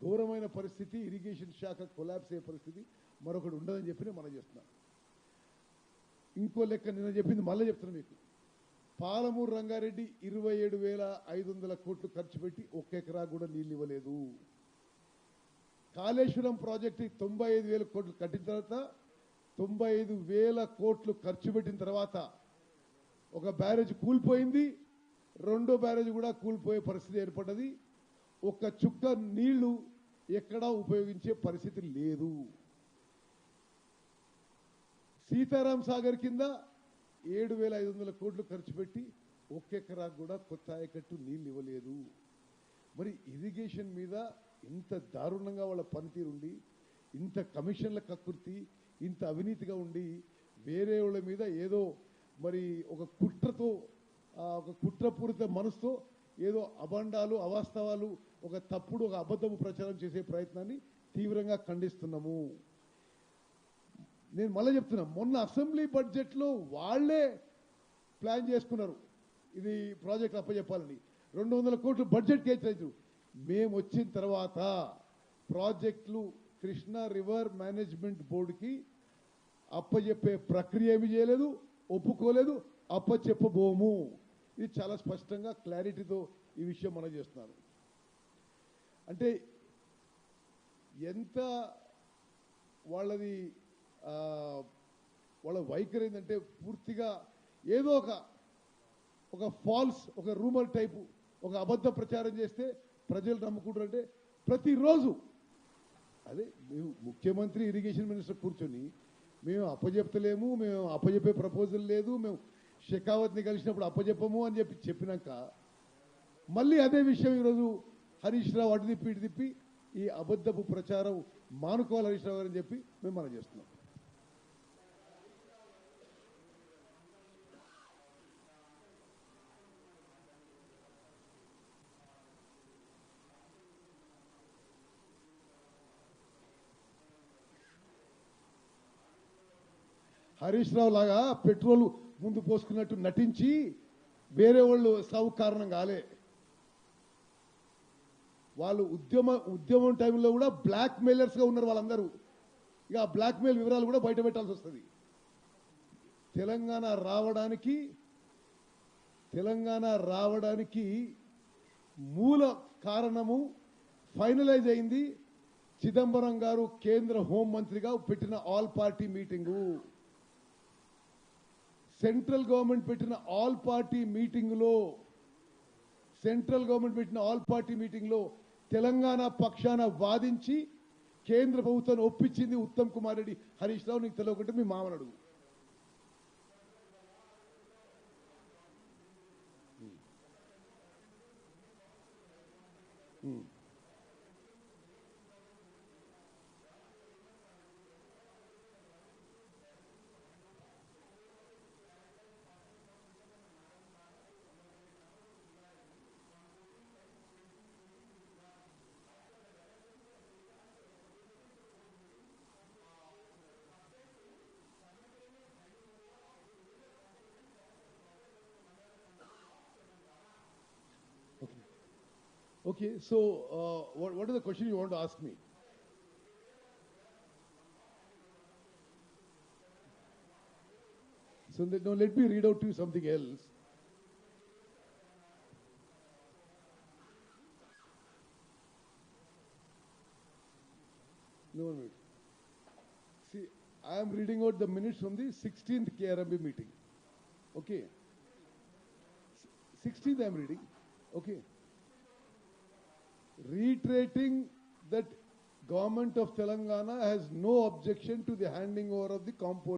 ఘోరమైన పరిస్థితి, ఇరిగేషన్ శాఖ కొలాప్స్ అయ్యే పరిస్థితి మరొకటి ఉండదని చెప్పి మనం చేస్తున్నాం. ఇంకో లెక్క నిన్న చెప్పింది మళ్ళీ చెప్తున్నాను మీకు. పాలమూరు రంగారెడ్డి 27,500 కోట్లు ఖర్చు పెట్టి ఒక్క ఎకరా కూడా నీళ్ళు ఇవ్వలేదు. కాళేశ్వరం ప్రాజెక్టు 95,000 కోట్లు కట్టిన తర్వాత 95,000 కోట్లు ఖర్చు పెట్టిన తర్వాత ఒక బ్యారేజ్ కూలిపోయింది, రెండో బ్యారేజ్ కూడా కూలిపోయే పరిస్థితి ఏర్పడ్డది. ఒక్క చుక్క నీళ్లు ఎక్కడా ఉపయోగించే పరిస్థితి లేదు. సీతారాం సాగర్ కింద 7,500 కోట్లు ఖర్చు పెట్టి ఒక్క ఎకరా కూడా కొత్త ఆయకట్టు నీళ్ళు ఇవ్వలేదు. మరి ఇరిగేషన్ మీద ఇంత దారుణంగా వాళ్ళ పనితీరు ఉండి, ఇంత కమిషన్ల కక్కుర్తి, ఇంత అవినీతిగా ఉండి వేరే వాళ్ళ మీద ఏదో మరి ఒక కుట్రతో, ఒక కుట్రపూరిత మనసుతో ఏదో అబండాలు, అవాస్తవాలు, ఒక తప్పుడు, ఒక అబద్ధము ప్రచారం చేసే ప్రయత్నాన్ని తీవ్రంగా ఖండిస్తున్నాము. నేను మళ్ళీ చెప్తున్నా, మొన్న అసెంబ్లీ బడ్జెట్లో వాళ్లే ప్లాన్ చేసుకున్నారు ఇది ప్రాజెక్ట్ అప్పచెప్పాలని. 200 కోట్లు బడ్జెట్ కేటాయించారు. మేము వచ్చిన తర్వాత ప్రాజెక్టులు కృష్ణా రివర్ మేనేజ్మెంట్ బోర్డుకి అప్పచెప్పే ప్రక్రియ ఏమి చేయలేదు, ఒప్పుకోలేదు, అప్పచెప్పబోము. ఇది చాలా స్పష్టంగా క్లారిటీతో ఈ విషయం మనం చేస్తున్నాను. అంటే ఎంత వాళ్ళది వాళ్ళ వైఖరి ఏంటంటే పూర్తిగా ఏదో ఒక ఫాల్స్, ఒక రూమర్ టైపు, ఒక అబద్ధ ప్రచారం చేస్తే ప్రజలు నమ్ముకుంటారంటే ప్రతిరోజు అదే మేము ముఖ్యమంత్రి, ఇరిగేషన్ మినిస్టర్ కూర్చొని మేము అప్పచెప్తలేము, మేము అప్పచెప్పే ప్రపోజల్ లేదు, మేము షెకావత్ని కలిసినప్పుడు అప్పచెప్పము అని చెప్పినాక మళ్ళీ అదే విషయం ఈరోజు హరీష్ రావు అటు తిప్పి ఇటు తిప్పి ఈ అబద్ధపు ప్రచారం మానుకోవాలి హరీష్ రావు అని చెప్పి మేము మనం చేస్తున్నాం. హరీష్ రావు లాగా పెట్రోల్ ముందు పోసుకున్నట్టు నటించి వేరే వాళ్ళు సాగు కారణం కాలే. వాళ్ళు ఉద్యమం టైంలో కూడా బ్లాక్ మెయిలర్స్గా ఉన్నారు వాళ్ళందరూ. ఇక ఆ బ్లాక్ మెయిల్ వివరాలు కూడా బయట పెట్టాల్సి వస్తుంది. తెలంగాణ రావడానికి మూల కారణము ఫైనలైజ్ అయింది చిదంబరం గారు కేంద్ర హోంమంత్రిగా పెట్టిన all party meeting. Central government పెట్టిన ఆల్ పార్టీ మీటింగ్లో తెలంగాణ పక్షాన వాదించి కేంద్ర ప్రభుత్వాన్ని ఒప్పించింది ఉత్తమ్ కుమార్ రెడ్డి. హరీష్ రావు నీకు తెలియకుంటే మీ మామను అడుగు. Okay, so what is the question you want to ask me? So no, let me read out to you something else. No, one minute. See, I am reading out the minutes from the 16th KRMB meeting. Okay. 16th I am reading. Okay. Reiterating that government of Telangana has no objection to the handing over of the compound